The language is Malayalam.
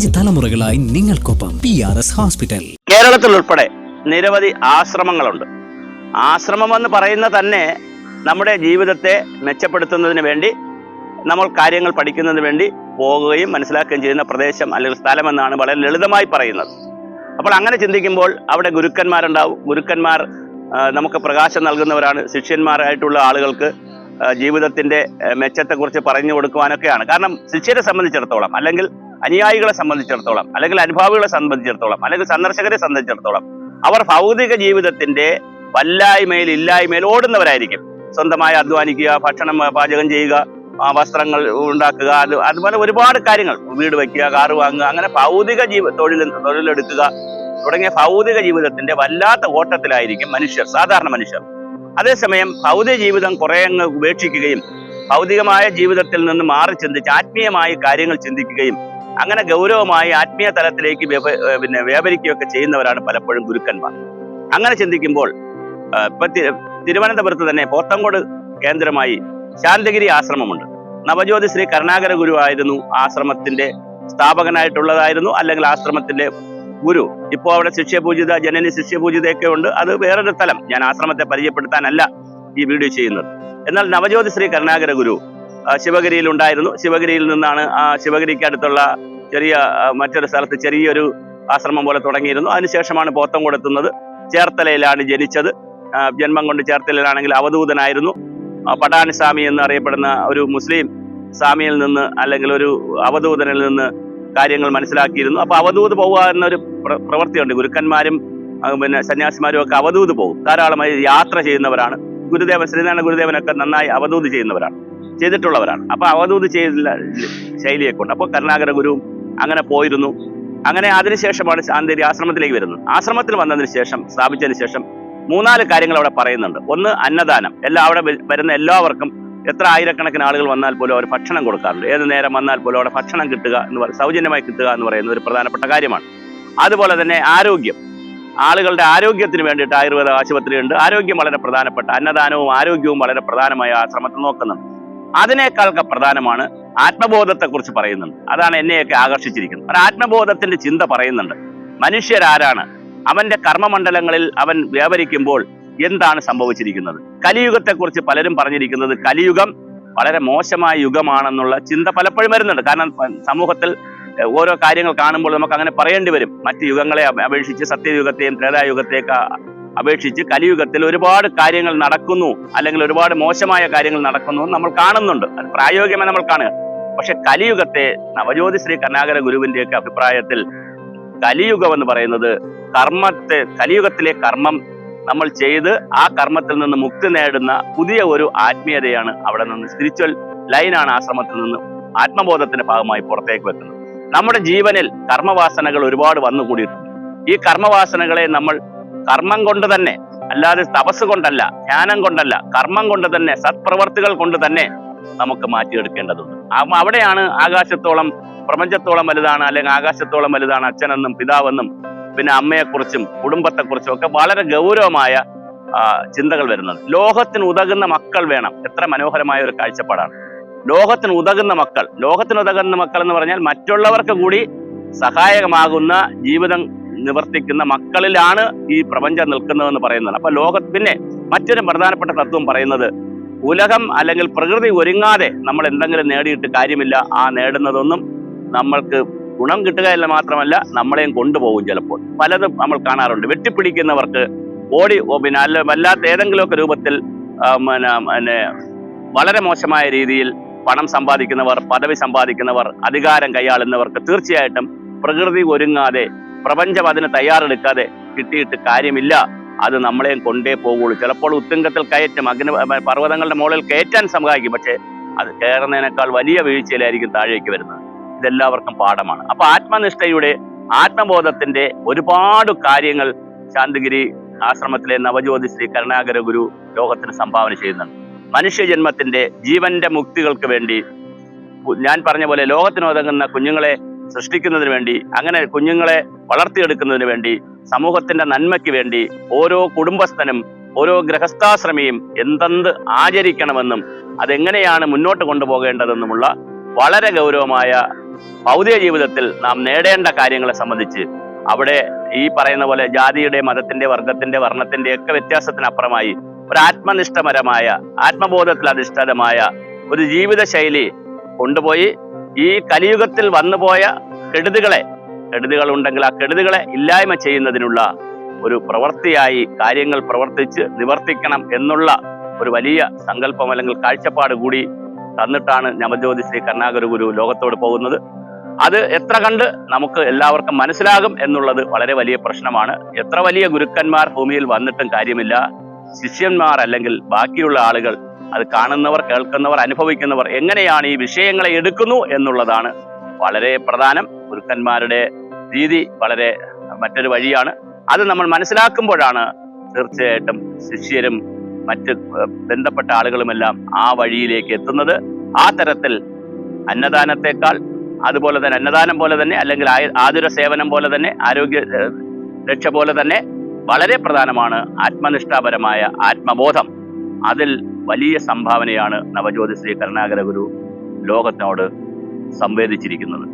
5 തലമുറകളായി നിങ്ങൾക്കൊപ്പം PRS ഹോസ്പിറ്റൽ. കേരളത്തിൽ ഉൾപ്പെടെ നിരവധി ആശ്രമങ്ങളുണ്ട്. ആശ്രമം എന്ന് പറയുന്ന തന്നെ നമ്മുടെ ജീവിതത്തെ മെച്ചപ്പെടുത്തുന്നതിന് വേണ്ടി, നമ്മൾ കാര്യങ്ങൾ പഠിക്കുന്നതിന് വേണ്ടി പോകുകയും മനസ്സിലാക്കുകയും ചെയ്യുന്ന പ്രദേശം അല്ലെങ്കിൽ സ്ഥലമെന്നാണ് വളരെ ലളിതമായി പറയുന്നത്. അപ്പോൾ അങ്ങനെ ചിന്തിക്കുമ്പോൾ അവിടെ ഗുരുക്കന്മാരുണ്ടാവും. ഗുരുക്കന്മാർ നമുക്ക് പ്രകാശം നൽകുന്നവരാണ്. ശിഷ്യന്മാരായിട്ടുള്ള ആളുകൾക്ക് ജീവിതത്തിന്റെ മെച്ചത്തെക്കുറിച്ച് പറഞ്ഞു കൊടുക്കുവാനൊക്കെയാണ്. കാരണം ശിഷ്യരെ സംബന്ധിച്ചിടത്തോളം, അല്ലെങ്കിൽ അനുയായികളെ സംബന്ധിച്ചിടത്തോളം, അല്ലെങ്കിൽ അനുഭാവികളെ സംബന്ധിച്ചിടത്തോളം, അല്ലെങ്കിൽ സന്ദർശകരെ സംബന്ധിച്ചിടത്തോളം അവർ ഭൗതിക ജീവിതത്തിന്റെ വല്ലായ്മയിൽ ഇല്ലായ്മയിൽ ഓടുന്നവരായിരിക്കും. സ്വന്തമായി അധ്വാനിക്കുക, ഭക്ഷണം പാചകം ചെയ്യുക, വസ്ത്രങ്ങൾ ഉണ്ടാക്കുക, അതുപോലെ ഒരുപാട് കാര്യങ്ങൾ, വീട് വയ്ക്കുക, കാറ് വാങ്ങുക, അങ്ങനെ ഭൗതിക തൊഴിലെടുക്കുക തുടങ്ങിയ ഭൗതിക ജീവിതത്തിന്റെ വല്ലാത്ത ഓട്ടത്തിലായിരിക്കും മനുഷ്യർ, സാധാരണ മനുഷ്യർ. അതേസമയം ഭൗതിക ജീവിതം കുറെ അങ്ങ് ഉപേക്ഷിക്കുകയും ഭൗതികമായ ജീവിതത്തിൽ നിന്ന് മാറി ചിന്തിച്ച് ആത്മീയമായ കാര്യങ്ങൾ ചിന്തിക്കുകയും അങ്ങനെ ഗൗരവമായി ആത്മീയ തലത്തിലേക്ക് വ്യാപരിക്കുകയൊക്കെ ചെയ്യുന്നവരാണ് പലപ്പോഴും ഗുരുക്കന്മാർ. അങ്ങനെ ചിന്തിക്കുമ്പോൾ ഇപ്പൊ തിരുവനന്തപുരത്ത് തന്നെ പോത്തങ്കോട് കേന്ദ്രമായി ശാന്തഗിരി ആശ്രമമുണ്ട്. നവജ്യോതി ശ്രീ കരുണാകര ഗുരു ആയിരുന്നു ആശ്രമത്തിന്റെ സ്ഥാപകനായിട്ടുള്ളതായിരുന്നു, അല്ലെങ്കിൽ ആശ്രമത്തിന്റെ ഗുരു. ഇപ്പോൾ അവിടെ ശിഷ്യപൂജിത, ജനനി ശിഷ്യപൂജിതയൊക്കെ ഉണ്ട്. അത് വേറൊരു തലം. ഞാൻ ആശ്രമത്തെ പരിചയപ്പെടുത്താനല്ല ഈ വീഡിയോ ചെയ്യുന്നത്. എന്നാൽ നവജ്യോതി ശ്രീ കരുണാകര ഗുരു ശിവഗിരിയിൽ ഉണ്ടായിരുന്നു. ശിവഗിരിയിൽ നിന്നാണ് ശിവഗിരിക്ക് അടുത്തുള്ള മറ്റൊരു സ്ഥലത്ത് ചെറിയൊരു ആശ്രമം പോലെ തുടങ്ങിയിരുന്നു. അതിനുശേഷമാണ് പോത്തങ്കോട് എത്തുന്നത്. ചേർത്തലയിലാണ് ജനിച്ചത്. ജന്മം കൊണ്ട് ചേർത്തലയിലാണെങ്കിൽ അവധൂതനായിരുന്നു. പടാനി സ്വാമി എന്നറിയപ്പെടുന്ന ഒരു മുസ്ലിം സ്വാമിയിൽ നിന്ന്, അല്ലെങ്കിൽ ഒരു അവധൂതനിൽ നിന്ന് കാര്യങ്ങൾ മനസ്സിലാക്കിയിരുന്നു. അപ്പൊ അവധൂത് പോവുക എന്നൊരു പ്രവൃത്തിയുണ്ട്. ഗുരുക്കന്മാരും സന്യാസിമാരും ഒക്കെ അവധൂത് പോകും. ധാരാളമായി യാത്ര ചെയ്യുന്നവരാണ്. ഗുരുദേവൻ, ശ്രീനാരായണ ഗുരുദേവനൊക്കെ നന്നായി അവധൂത് ചെയ്തിട്ടുള്ളവരാണ്. അപ്പൊ അവധൂത് ചെയ്ത ശൈലിയൊക്കെ ഉണ്ട്. അപ്പോൾ കരുണാകര ഗുരു അങ്ങനെ പോയിരുന്നു. അങ്ങനെ അതിനുശേഷമാണ് ശാന്തഗിരി ആശ്രമത്തിലേക്ക് വരുന്നത്. ആശ്രമത്തിൽ വന്നതിന് ശേഷം, സ്ഥാപിച്ചതിന് ശേഷം 3-4 കാര്യങ്ങൾ അവിടെ പറയുന്നുണ്ട്. ഒന്ന്, അന്നദാനം. അവിടെ വരുന്ന എല്ലാവർക്കും, എത്ര ആയിരക്കണക്കിന് ആളുകൾ വന്നാൽ പോലും അവർ ഭക്ഷണം കൊടുക്കാറുണ്ട്. ഏത് നേരം വന്നാൽ പോലും അവിടെ ഭക്ഷണം കിട്ടുക സൗജന്യമായി കിട്ടുക എന്ന് പറയുന്ന ഒരു പ്രധാനപ്പെട്ട കാര്യമാണ്. അതുപോലെ തന്നെ ആരോഗ്യം, ആളുകളുടെ ആരോഗ്യത്തിന് വേണ്ടിയിട്ട് ആയുർവേദ ആശുപത്രിയുണ്ട്. ആരോഗ്യം വളരെ പ്രധാനപ്പെട്ട, അന്നദാനവും ആരോഗ്യവും വളരെ പ്രധാനമായ ആശ്രമത്തിൽ നോക്കുന്നുണ്ട്. അതിനേക്കാളൊക്കെ പ്രധാനമാണ് ആത്മബോധത്തെക്കുറിച്ച് പറയുന്നുണ്ട്. അതാണ് എന്നെയൊക്കെ ആകർഷിച്ചിരിക്കുന്നത്. ഒരു ആത്മബോധത്തിന്റെ ചിന്ത പറയുന്നുണ്ട്. മനുഷ്യരാരാണ്, അവന്റെ കർമ്മമണ്ഡലങ്ങളിൽ അവൻ വ്യാപരിക്കുമ്പോൾ എന്താണ് സംഭവിച്ചിരിക്കുന്നത്. കലിയുഗത്തെക്കുറിച്ച് പലരും പറഞ്ഞിരിക്കുന്നത് കലിയുഗം വളരെ മോശമായ യുഗമാണെന്നുള്ള ചിന്ത പലപ്പോഴും വരുന്നുണ്ട്. കാരണം സമൂഹത്തിൽ ഓരോ കാര്യങ്ങൾ കാണുമ്പോൾ നമുക്ക് അങ്ങനെ പറയേണ്ടി വരും. മറ്റ് യുഗങ്ങളെ അപേക്ഷിച്ച്, സത്യയുഗത്തെയും ത്രേതായുഗത്തെയൊക്കെ അപേക്ഷിച്ച് കലിയുഗത്തിൽ ഒരുപാട് കാര്യങ്ങൾ നടക്കുന്നു, അല്ലെങ്കിൽ ഒരുപാട് മോശമായ കാര്യങ്ങൾ നടക്കുന്നു നമ്മൾ കാണുന്നുണ്ട്. അത് പ്രായോഗികമായി നമ്മൾ കാണുക. പക്ഷെ കലിയുഗത്തെ നവജ്യോതി ശ്രീ കരുണാകര ഗുരുവിന്റെയൊക്കെ അഭിപ്രായത്തിൽ കലിയുഗം എന്ന് പറയുന്നത് കലിയുഗത്തിലെ കർമ്മം നമ്മൾ ചെയ്ത് ആ കർമ്മത്തിൽ നിന്ന് മുക്തി നേടുന്ന പുതിയ ഒരു ആത്മീയതയാണ് അവിടെ നിന്ന്, സ്പിരിച്വൽ ലൈനാണ് ആശ്രമത്തിൽ നിന്ന് ആത്മബോധത്തിന്റെ ഭാഗമായി പുറത്തേക്ക് വെക്കുന്നത്. നമ്മുടെ ജീവനിൽ കർമ്മവാസനകൾ ഒരുപാട് വന്നുകൂടിയിട്ടുണ്ട്. ഈ കർമ്മവാസനകളെ നമ്മൾ കർമ്മം കൊണ്ട് തന്നെ, അല്ലാതെ തപസ് കൊണ്ടല്ല, ധ്യാനം കൊണ്ടല്ല, കർമ്മം കൊണ്ട് തന്നെ, സത്പ്രവർത്തികൾ കൊണ്ട് തന്നെ നമുക്ക് മാറ്റിയെടുക്കേണ്ടതുണ്ട്. അവിടെയാണ് ആകാശത്തോളം, പ്രപഞ്ചത്തോളം വലുതാണ്, അല്ലെങ്കിൽ ആകാശത്തോളം വലുതാണ് അച്ഛനെന്നും പിതാവെന്നും പിന്നെ അമ്മയെക്കുറിച്ചും കുടുംബത്തെക്കുറിച്ചും ഒക്കെ വളരെ ഗൗരവമായ ചിന്തകൾ വരുന്നത്. ലോകത്തിന് ഉതകുന്ന മക്കൾ വേണം. എത്ര മനോഹരമായ ഒരു കാഴ്ചപ്പാടാണ്. ലോകത്തിന് ഉതകുന്ന മക്കൾ എന്ന് പറഞ്ഞാൽ മറ്റുള്ളവർക്ക് കൂടി സഹായകമാകുന്ന ജീവിതം നിവർത്തിക്കുന്ന മക്കളിലാണ് ഈ പ്രപഞ്ചം നിൽക്കുന്നതെന്ന് പറയുന്നത്. അപ്പൊ പിന്നെ മറ്റൊരു പ്രധാനപ്പെട്ട തത്വം പറയുന്നത്, ഉലകം അല്ലെങ്കിൽ പ്രകൃതി ഒരുങ്ങാതെ നമ്മൾ എന്തെങ്കിലും നേടിയിട്ട് കാര്യമില്ല. ആ നേടുന്നതൊന്നും നമ്മൾക്ക് ഗുണം കിട്ടുകയല്ല, മാത്രമല്ല നമ്മളെയും കൊണ്ടുപോകും. ചിലപ്പോൾ പലതും നമ്മൾ കാണാറുണ്ട്. വെട്ടിപ്പിടിക്കുന്നവർക്ക് വല്ലാത്ത ഏതെങ്കിലുമൊക്കെ രൂപത്തിൽ വളരെ മോശമായ രീതിയിൽ പണം സമ്പാദിക്കുന്നവർ, പദവി സമ്പാദിക്കുന്നവർ, അധികാരം കൈയാളുന്നവർക്ക് തീർച്ചയായിട്ടും പ്രകൃതി ഒരുങ്ങാതെ, പ്രപഞ്ചം അതിന് തയ്യാറെടുക്കാതെ കിട്ടിയിട്ട് കാര്യമില്ല. അത് നമ്മളെയും കൊണ്ടേ പോകുള്ളൂ. ചിലപ്പോൾ ഉത്തുംഗത്തിൽ കയറ്റും, പർവ്വതങ്ങളുടെ മുകളിൽ കയറ്റാൻ സഹായിക്കും. പക്ഷെ അത് കയറുന്നതിനേക്കാൾ വലിയ വീഴ്ചയിലായിരിക്കും താഴേക്ക് വരുന്നത്. ഇതെല്ലാവർക്കും പാഠമാണ്. അപ്പൊ ആത്മനിഷ്ഠയുടെ, ആത്മബോധത്തിന്റെ ഒരുപാട് കാര്യങ്ങൾ ശാന്തഗിരി ആശ്രമത്തിലെ നവജ്യോതി ശ്രീ കരുണാകര ഗുരു ലോകത്തിന് സംഭാവന ചെയ്യുന്നുണ്ട്. മനുഷ്യജന്മത്തിന്റെ ജീവന്റെ മുക്തികൾക്ക് വേണ്ടി, ഞാൻ പറഞ്ഞ പോലെ ലോകത്തിനുതകുന്ന കുഞ്ഞുങ്ങളെ സൃഷ്ടിക്കുന്നതിന് വേണ്ടി, അങ്ങനെ കുഞ്ഞുങ്ങളെ വളർത്തിയെടുക്കുന്നതിന് വേണ്ടി, സമൂഹത്തിന്റെ നന്മയ്ക്ക് വേണ്ടി ഓരോ കുടുംബസ്ഥനും, ഓരോ ഗൃഹസ്ഥാശ്രമിയും എന്തെന്ത് ആചരിക്കണമെന്നും അതെങ്ങനെയാണ് മുന്നോട്ട് കൊണ്ടുപോകേണ്ടതെന്നുമുള്ള വളരെ ഗൗരവമായ ഭൗതിക ജീവിതത്തിൽ നാം നേടേണ്ട കാര്യങ്ങളെ സംബന്ധിച്ച് അവിടെ ഈ പറയുന്ന പോലെ ജാതിയുടെ, മതത്തിന്റെ, വർഗത്തിന്റെ, വർണ്ണത്തിന്റെ ഒക്കെ വ്യത്യാസത്തിനപ്പുറമായി ഒരു ആത്മനിഷ്ഠപരമായ, ആത്മബോധത്തിൽ അധിഷ്ഠിതമായ ഒരു ജീവിത ശൈലി കൊണ്ടുപോയി ഈ കലിയുഗത്തിൽ വന്നുപോയ കെടുതികൾ ഉണ്ടെങ്കിൽ ആ കെടുതികളെ ഇല്ലായ്മ ചെയ്യുന്നതിനുള്ള ഒരു പ്രവൃത്തിയായി കാര്യങ്ങൾ പ്രവർത്തിച്ച് നിവർത്തിക്കണം എന്നുള്ള ഒരു വലിയ സങ്കല്പം അല്ലെങ്കിൽ കാഴ്ചപ്പാട് കൂടി തന്നിട്ടാണ് നവജ്യോതി ശ്രീ കരുണാകര ഗുരു ലോകത്തോട് പോകുന്നത്. അത് എത്ര കണ്ട് നമുക്ക് എല്ലാവർക്കും മനസ്സിലാകും എന്നുള്ളത് വളരെ വലിയ പ്രശ്നമാണ്. എത്ര വലിയ ഗുരുക്കന്മാർ ഭൂമിയിൽ വന്നിട്ടും കാര്യമില്ല. ശിഷ്യന്മാർ അല്ലെങ്കിൽ ബാക്കിയുള്ള ആളുകൾ, അത് കാണുന്നവർ, കേൾക്കുന്നവർ, അനുഭവിക്കുന്നവർ എങ്ങനെയാണ് ഈ വിഷയങ്ങളെ എടുക്കുന്നു എന്നുള്ളതാണ് വളരെ പ്രധാനം. ഗുരുക്കന്മാരുടെ രീതി വളരെ മറ്റൊരു വഴിയാണ്. അത് നമ്മൾ മനസ്സിലാക്കുമ്പോഴാണ് തീർച്ചയായിട്ടും ശിഷ്യരും മറ്റ് ബന്ധപ്പെട്ട ആളുകളുമെല്ലാം ആ വഴിയിലേക്ക് എത്തുന്നത്. ആ തരത്തിൽ അന്നദാനത്തെക്കാൾ, അതുപോലെ തന്നെ അന്നദാനം പോലെ തന്നെ, അല്ലെങ്കിൽ ആതുര സേവനം പോലെ തന്നെ, ആരോഗ്യ രക്ഷ പോലെ തന്നെ വളരെ പ്രധാനമാണ് ആത്മനിഷ്ഠാപരമായ ആത്മബോധം. അതിൽ വലിയ സംഭാവനയാണ് നവജ്യോതി ശ്രീ കരുണാകര ഗുരു ലോകത്തിനോട് സംവേദിച്ചിരിക്കുന്നത്.